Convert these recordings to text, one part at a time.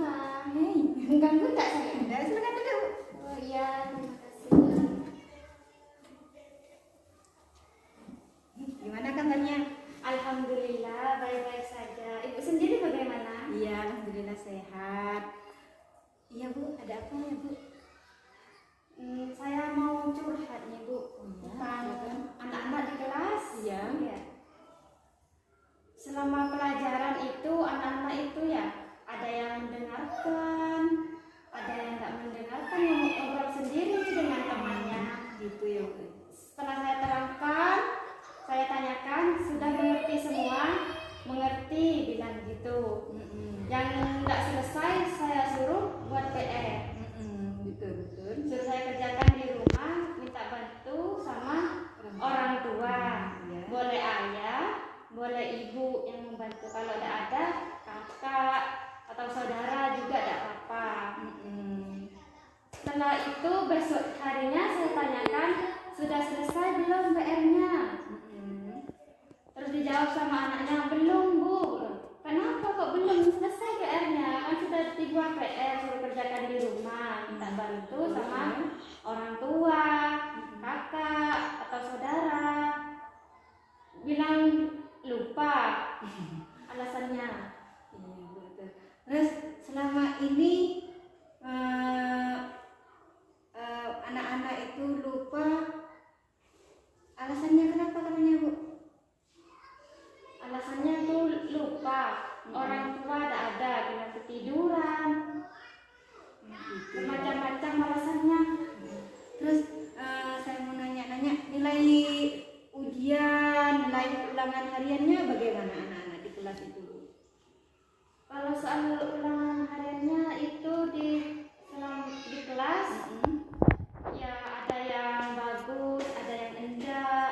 rumah. Hei, mengganggu tak saya? Tidak, silakan duduk. Oh iya, terima kasih. Gimana kabarnya? Alhamdulillah baik-baik saja. Ibu sendiri bagaimana? Iya, alhamdulillah sehat. Iya Bu, ada apa ya Bu? Saya mau curhat nih Bu tentang silakan. anak-anak di kelas. Iya. Iya. Selama pelajaran itu anak-anak itu ya ada yang mendengarkan, ada yang nggak mendengarkan, yang ngobrol sendiri dengan temannya. Gitu ya Bu. Setelah saya terangkan, saya tanyakan, sudah mengerti semua? Mengerti, bilang gitu. Yang nggak selesai saya suruh buat PR. Betul. Suruh saya kerjakan di rumah, minta bantu sama orang tua. Ya. Boleh ayah, boleh ibu yang membantu. Kalau tidak ada, kakak atau saudara juga tidak apa-apa. Setelah itu besok harinya saya tanyakan, sudah selesai belum PR-nya? Terus dijawab sama anaknya, belum Bu. Kenapa kok belum selesai PR-nya? Kan sudah dibuat PR, suruh kerjakan di rumah, minta bantu sama orang tua, kakak atau saudara. Bilang lupa alasannya. Iya betul. Terus selama ini anak-anak itu lupa, alasannya kenapa katanya Bu? Alasannya tuh lupa, orang tua ada, bilang ketiduran, macam-macam alasannya. Terus saya mau nanya-nanya nilai ujian, nilai ulangan hariannya bagaimana anak-anak di kelas itu Bu? Kalau soal ulangan hariannya itu di kelas ya ada yang bagus, ada yang enggak.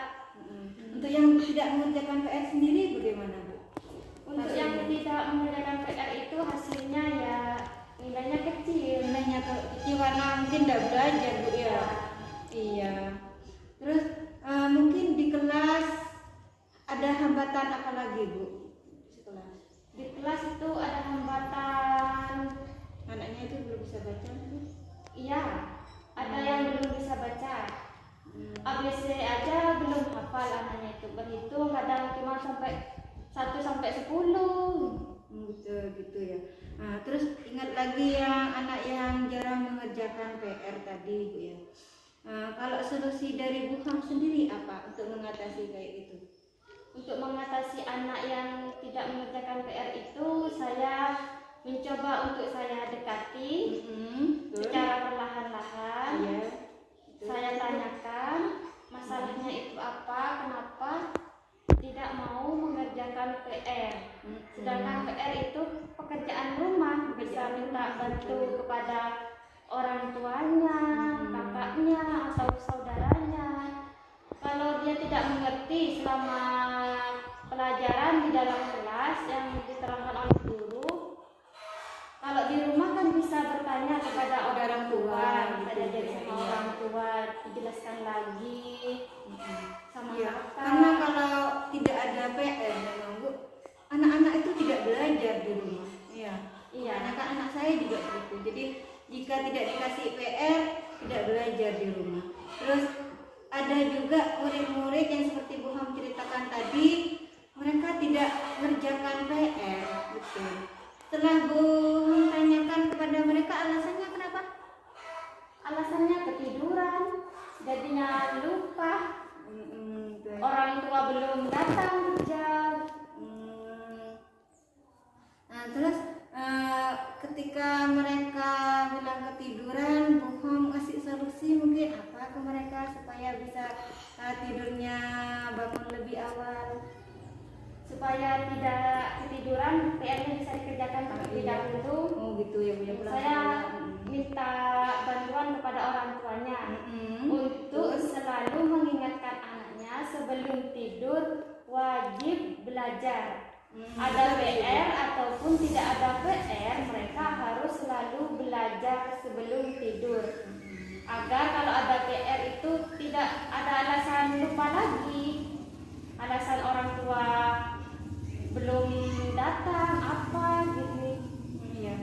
Untuk yang tidak mengerjakan PR sendiri bagaimana Bu? Untuk yang tidak mengerjakan PR itu hasilnya ya nilainya kecil. Nilainya kecil karena mungkin tidak belajar Bu ya. Iya. Terus mungkin di kelas ada hambatan apa lagi Bu? Sekelas. Di kelas itu ada hambatan. Anaknya itu belum bisa baca Bu? Iya, ada yang belum bisa baca. ABC aja belum hafal anaknya itu. Berhitung kadang cuma sampai 1 sampai 10. Gitu ya. Nah, terus ingat lagi yang anak yang jarang mengerjakan PR tadi Bu ya. Kalau solusi dari Bu Ham sendiri apa untuk mengatasi kayak gitu? Untuk mengatasi anak yang tidak mengerjakan PR itu saya mencoba untuk saya dekati secara perlahan-lahan. Iya. Saya tanyakan masalahnya itu apa, kenapa tidak mau mengerjakan PR. Sedangkan PR itu pekerjaan rumah, bisa minta bantu kepada orang tuanya, kakaknya atau saudaranya. Kalau dia tidak mengerti selama pelajaran di dalam kelas yang diterangkan oleh guru, kalau di rumah kan bisa bertanya kepada orang tua, bisa diajak sama orang tua, dijelaskan lagi sama kakak. Karena kalau tidak ada PR memang Bu, anak-anak itu tidak belajar di rumah. Iya. Anak-anak saya juga begitu. Jadi jika tidak dikasih PR, tidak belajar di rumah. Terus ada juga murid-murid yang seperti Bu Ham ceritakan tadi, mereka tidak mengerjakan PR. Betul. Setelah Bu Ham tanyakan kepada mereka, alasannya kenapa? Alasannya ketiduran, jadinya lupa. Orang tua belum datang kerja. Nah, terus ketika mereka bilang ketiduran, Bu Ham ngasih solusi mungkin apa ke mereka supaya bisa tidurnya bangun lebih awal, Supaya tidak ketiduran, PR-nya bisa dikerjakan terlebih dahulu. Oh gitu ya Bu ya. Saya minta bantuan kepada orang tuanya untuk selalu mengingatkan anaknya sebelum tidur wajib belajar. Ada PR ataupun tidak ada PR, mereka harus selalu belajar sebelum tidur. Agar kalau ada PR itu tidak ada alasan lupa lagi, alasan orang tua belum datang apa gitu. Iya.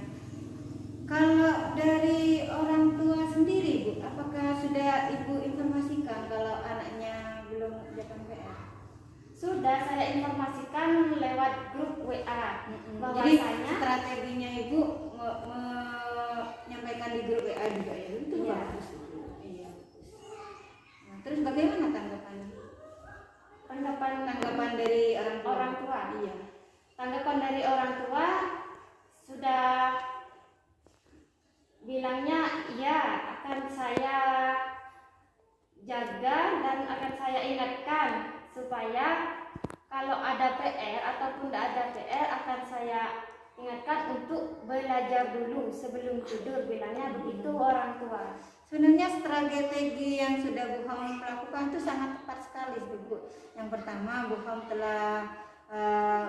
sudah saya informasikan lewat grup WA Jadi bahwasanya strateginya ibu menyampaikan di grup WA juga ya, itu Iya. bagus. Iya. Nah, terus bagaimana tanggapan tanggapan dari orang tua? orang tua. Iya. Tanggapan dari orang tua sudah bilangnya iya, akan saya jaga dan akan saya ingatkan supaya kalau ada PR ataupun tidak ada PR akan saya ingatkan untuk belajar dulu sebelum tidur, bilangnya begitu orang tua. Sebenarnya strategi yang sudah Bu Hom lakukan itu sangat tepat sekali, Bu. Yang pertama, Bu Hom telah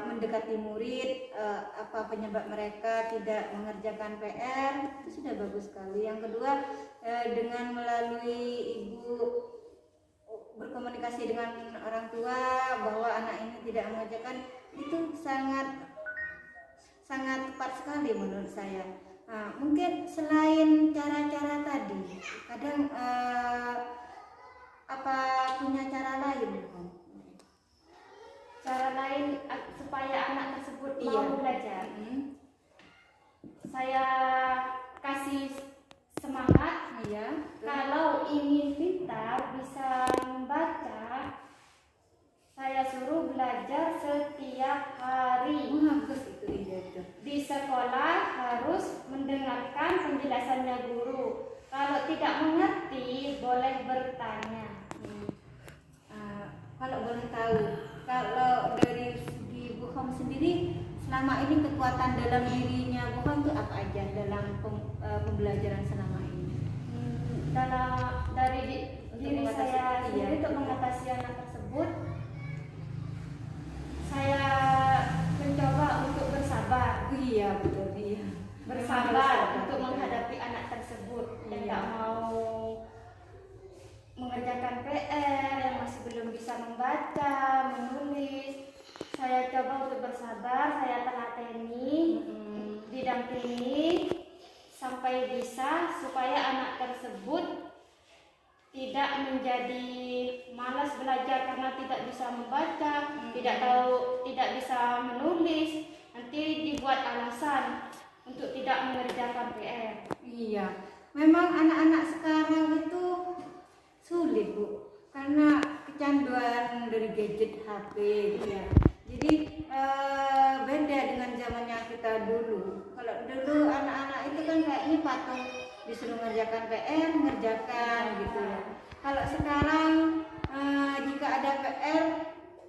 mendekati murid, apa penyebab mereka tidak mengerjakan PR, itu sudah bagus sekali. Yang kedua, dengan melalui ibu berkomunikasi dengan orang tua bahwa anak ini tidak mengerjakan, itu sangat tepat sekali menurut saya. Nah, mungkin selain cara-cara tadi, kadang apa punya cara lain, Bu? Cara lain supaya anak tersebut Iya. mau belajar. Saya kasih semangat. Iya. Kalau ingin pintar bisa membaca, saya suruh belajar setiap hari. Bagus itu ide itu. Di sekolah harus mendengarkan penjelasannya guru. Kalau tidak mengerti boleh bertanya. Kalau boleh tahu, kalau dari segi Bu Hom sendiri, selama ini kekuatan dalam dirinya Bu Hom itu apa aja dalam pembelajaran selama ini? Dari diri mengatasi- saya sendiri iya. untuk mengatasi anak tersebut, saya mencoba untuk bersabar. Iya betul, iya. Bersabar untuk menghadapi anak tersebut yang Iya. tidak mau mengerjakan PR, yang masih belum bisa membaca, menulis. Saya coba untuk bersabar, saya telateni, didampingi sampai bisa supaya anak tersebut tidak menjadi malas belajar karena tidak bisa membaca, tidak bisa menulis, nanti dibuat alasan untuk tidak mengerjakan PR. Iya, memang anak-anak sekarang itu sulit, Bu, karena kecanduan dari gadget HP gitu ya. Jadi beda dengan zamannya kita dulu. Kalau dulu anak-anak itu kan kayaknya patung, disuruh mengerjakan PR, mengerjakan gitu ya. Kalau sekarang jika ada PR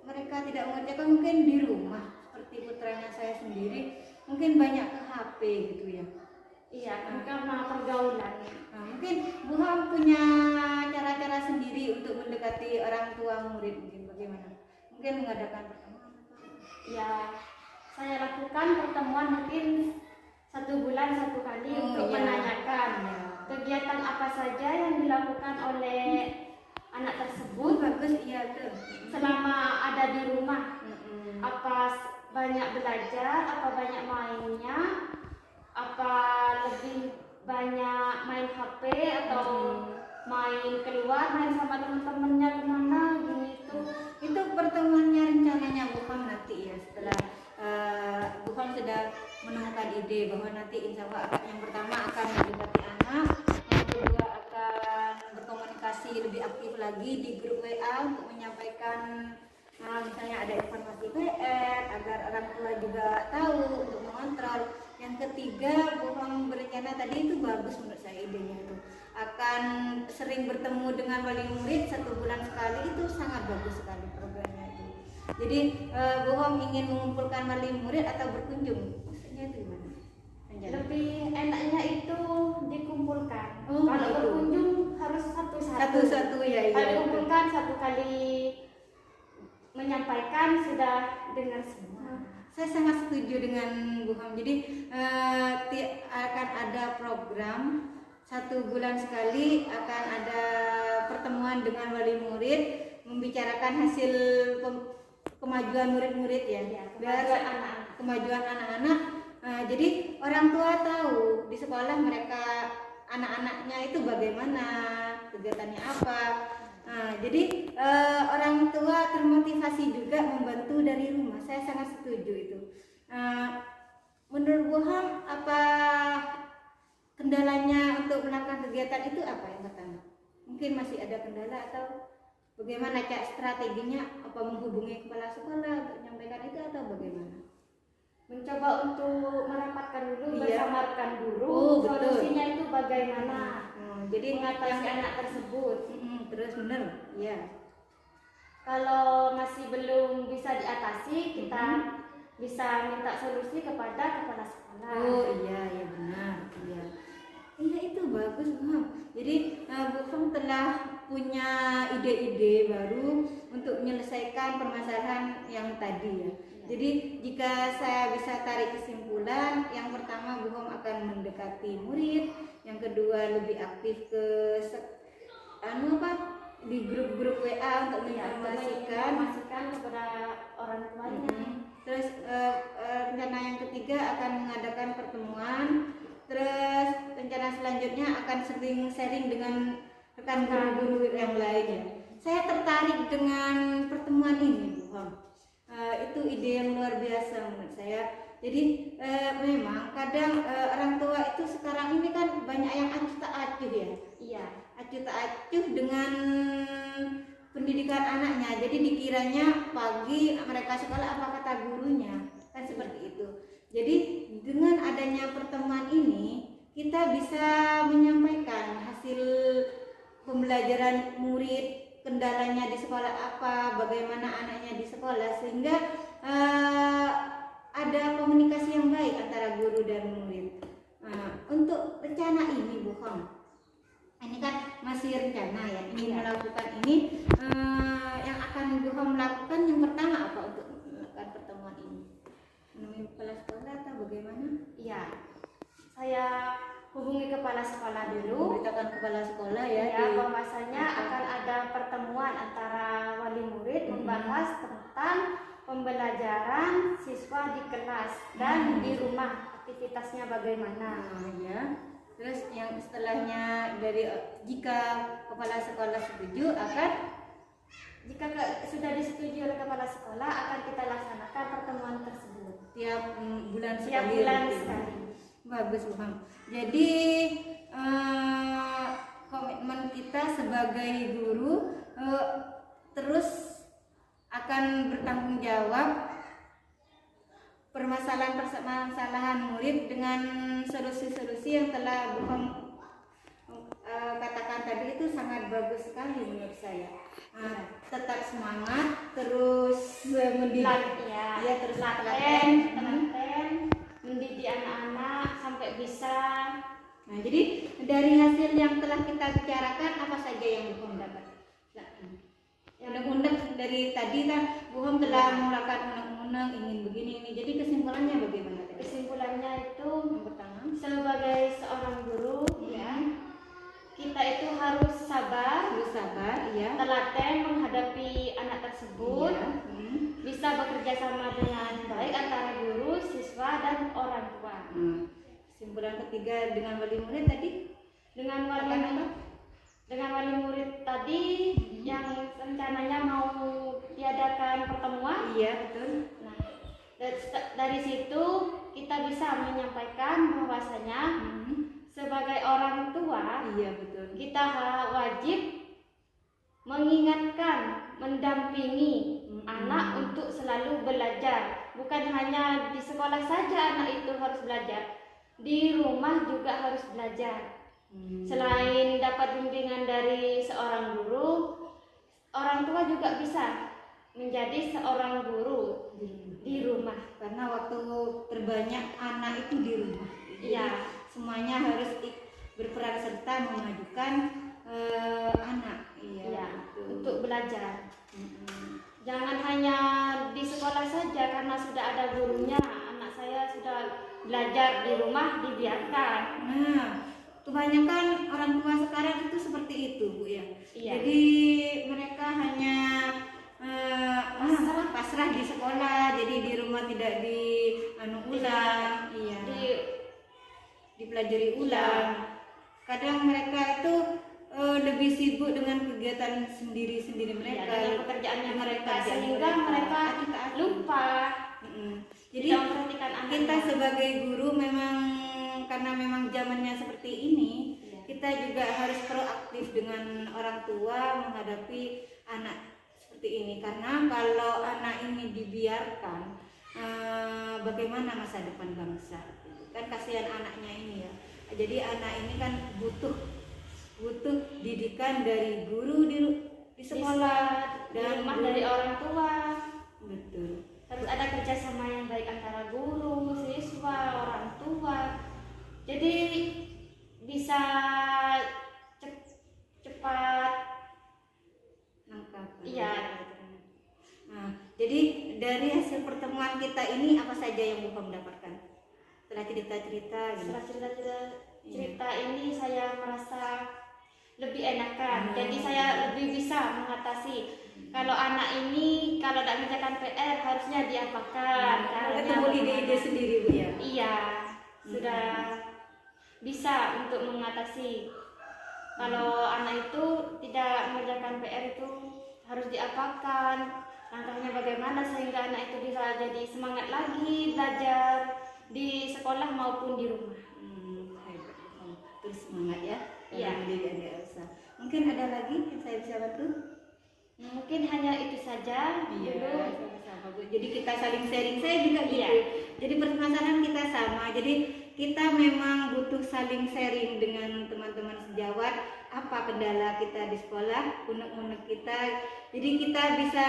mereka tidak mengerjakan, mungkin di rumah seperti putranya saya sendiri, mungkin banyak ke HP gitu ya. Iya, karena pergaulan. Nah, mungkin Bu Hom punya cara-cara sendiri untuk mendekati orang tua murid, mungkin bagaimana? Mungkin mengadakan pertemuan. Ya, saya lakukan pertemuan mungkin 1 bulan 1 kali untuk iya. menanyakan kegiatan apa saja yang dilakukan oleh anak tersebut Bagus, iya tuh. selama ada di rumah. Apa banyak belajar, apa banyak mainnya, apa lebih banyak main HP atau main keluar, main sama teman-temannya kemana gitu. Itu pertemuannya rencananya Bu Hom nanti ya, setelah Bu Hom sudah menemukan ide bahwa nanti insya Allah yang pertama akan mendekati anak, yang kedua akan berkomunikasi lebih aktif lagi di grup WA untuk menyampaikan misalnya ada informasi PR agar orang tua juga tahu untuk mengontrol. Yang ketiga, Bu Hom berencana tadi itu bagus menurut saya idenya itu, akan sering bertemu dengan wali murid 1 bulan sekali, itu sangat bagus sekali programnya itu. Jadi Bu Hom ingin mengumpulkan wali murid atau berkunjung, maksudnya itu gimana? Lebih enaknya itu dikumpulkan. Oh, kalau gitu. berkunjung harus satu-satu. Satu-satu ya. Kalau Iya. dikumpulkan 1 kali menyampaikan sudah dengar semua. Saya sangat setuju dengan Bu Hom. Jadi akan ada program 1 bulan sekali, akan ada pertemuan dengan wali murid, membicarakan hasil kemajuan murid-murid ya, Kemajuan anak-anak. kemajuan anak-anak. Jadi orang tua tahu di sekolah mereka anak-anaknya itu bagaimana, kegiatannya apa. Nah, jadi orang tua termotivasi juga membantu dari rumah. Saya sangat setuju itu. Menurut Bu Ham, apa kendalanya untuk melakukan kegiatan itu apa yang pertama? Mungkin masih ada kendala atau bagaimana strateginya? Apa menghubungi kepala sekolah untuk menyampaikan itu atau bagaimana? Mencoba untuk merapatkan dulu, Iya. bersamarkan guru, Oh, betul. solusinya itu bagaimana Jadi mengatasi anak tersebut. terus benar, ya. Kalau masih belum bisa diatasi, kita bisa minta solusi kepada kepala sekolah. Oh iya, ya benar, iya. Iya itu bagus Bu Ham. Jadi Bu Ham telah punya ide-ide baru untuk menyelesaikan permasalahan yang tadi ya. Jadi jika saya bisa tarik kesimpulan, yang pertama Bu Ham akan mendekati murid, yang kedua lebih aktif ke di grup-grup WA untuk menginformasikan kepada orang tuanya. Terus rencana yang ketiga akan mengadakan pertemuan. Terus rencana selanjutnya akan sering sharing dengan rekan guru-guru yang lainnya. Saya tertarik dengan pertemuan ini, Bu Ham. Itu ide yang luar biasa menurut saya. Jadi memang kadang orang tua itu sekarang ini kan banyak yang acuh tak acuh ya. Iya. Acuh tak acuh dengan pendidikan anaknya. Jadi dikiranya pagi mereka sekolah apa kata gurunya, kan seperti itu. Jadi dengan adanya pertemuan ini kita bisa menyampaikan hasil pembelajaran murid, kendalanya di sekolah apa, bagaimana anaknya di sekolah, sehingga ada komunikasi yang baik antara guru dan murid. Untuk rencana ini Bu Ham, ini kan masih rencana ya, ingin melakukan ini, yang akan Bu Ham lakukan yang pertama apa untuk melakukan pertemuan ini? Menemui kepala sekolah atau bagaimana? Iya. Saya hubungi kepala sekolah dulu. Beritakan kepala sekolah ya. Bahwasanya akan ada pertemuan antara wali murid membahas tentang pembelajaran siswa di kelas dan di rumah aktivitasnya bagaimana. Ya. Terus yang setelahnya jika kepala sekolah setuju jika sudah disetujui oleh kepala sekolah akan kita laksanakan pertemuan tersebut tiap bulan tiap sekali. bulan sekali. Bagus Bu Ham. Jadi komitmen kita sebagai guru terus akan bertanggung jawab permasalahan murid dengan solusi-solusi yang telah Bu Ham katakan tadi. Itu sangat bagus sekali menurut saya. Tetap semangat, terus mendidik, terus telaten mendidik anak-anak sampai bisa. Nah, jadi dari hasil yang telah kita bicarakan apa saja yang Bu Ham dapat? Undang-undang dari tadi kan Bu Ham telah melakukan undang-undang ingin begini ini. Jadi kesimpulannya bagaimana? Kesimpulannya itu Yang pertama, sebagai seorang guru kita itu harus sabar, iya. telaten menghadapi anak tersebut, bisa bekerja sama dengan baik antara guru, siswa dan orang tua. Kesimpulan ketiga dengan wali murid tadi, dengan wali murid tadi yang rencananya mau diadakan pertemuan. Iya betul. Nah, dari situ kita bisa menyampaikan bahwasanya sebagai orang tua, iya betul, kita wajib mengingatkan, mendampingi anak untuk selalu belajar. Bukan hanya di sekolah saja anak itu harus belajar, di rumah juga harus belajar. Selain dapat bimbingan dari seorang guru, orang tua juga bisa menjadi seorang guru di rumah. Karena waktu terbanyak anak itu di rumah. Iya. Semuanya harus berperan serta memajukan anak. Iya, untuk belajar. Jangan hanya di sekolah saja karena sudah ada gurunya, anak saya sudah belajar di rumah dibiarkan. Nah, kebanyakan orang tua sekarang itu seperti itu Bu ya. Iya. Jadi mereka hanya pasrah di sekolah, jadi di rumah tidak ulang, dipelajari ulang. Kadang mereka itu lebih sibuk dengan kegiatan sendiri-sendiri Ya, mereka, dengan pekerjaannya mereka pekerjaan sehingga mereka kita lupa jadi tidak memperhatikan kita anaknya. sebagai guru memang karena memang zamannya seperti ini, Iya. kita juga harus proaktif dengan orang tua menghadapi anak seperti ini, karena kalau anak ini dibiarkan bagaimana masa depan bangsa, kan kasihan anaknya ini ya. Jadi anak ini kan butuh didikan dari guru di sekolah Di rumah dari orang tua. betul. Harus ada kerjasama yang baik antara guru, siswa, orang tua. Jadi bisa cepat. Nangkap. Iya. Nah, jadi dari hasil pertemuan kita ini apa saja yang Bukom dapatkan? Setelah cerita-cerita gitu. Setelah cerita ini saya merasa lebih enakan. Jadi saya lebih bisa mengatasi. Kalau anak ini kalau tidak mengerjakan PR harusnya diapakan. Ketemu ide-ide sendiri Bu ya. Iya, sudah bisa untuk mengatasi. Kalau anak itu tidak mengerjakan PR itu harus diapakan. Langkahnya bagaimana sehingga anak itu bisa jadi semangat lagi belajar di sekolah maupun di rumah. Hebat. Terus semangat ya. Iya. Adik Elsa. Mungkin ada lagi yang saya bisa bantu? Mungkin hanya itu saja Iya, dulu. sama-sama Bu. Jadi kita saling sharing, saya juga gitu. Iya. Jadi permasalahan kita sama. Jadi kita memang butuh saling sharing dengan teman-teman sejawat. Apa kendala kita di sekolah, unek-unek kita. Jadi kita bisa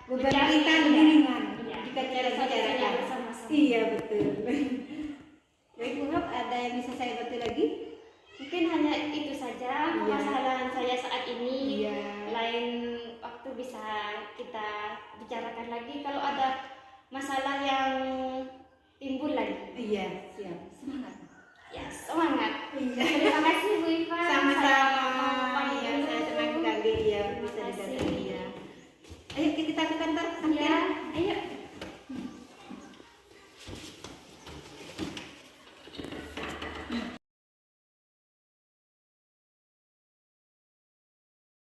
beban Mencari, kita iya. lebih ringan Iya. jika kita Mencari solusinya bicarakan. bersama-sama. Iya betul. Baik Bu Hap, ada yang bisa saya bantu lagi? Mungkin hanya itu saja Iya. permasalahan saya saat ini. Iya. Lain waktu bisa kita bicarakan lagi kalau ada masalah yang timbul lagi. Iya, siap. Semangat. Ya, semangat. Iya. Terima kasih.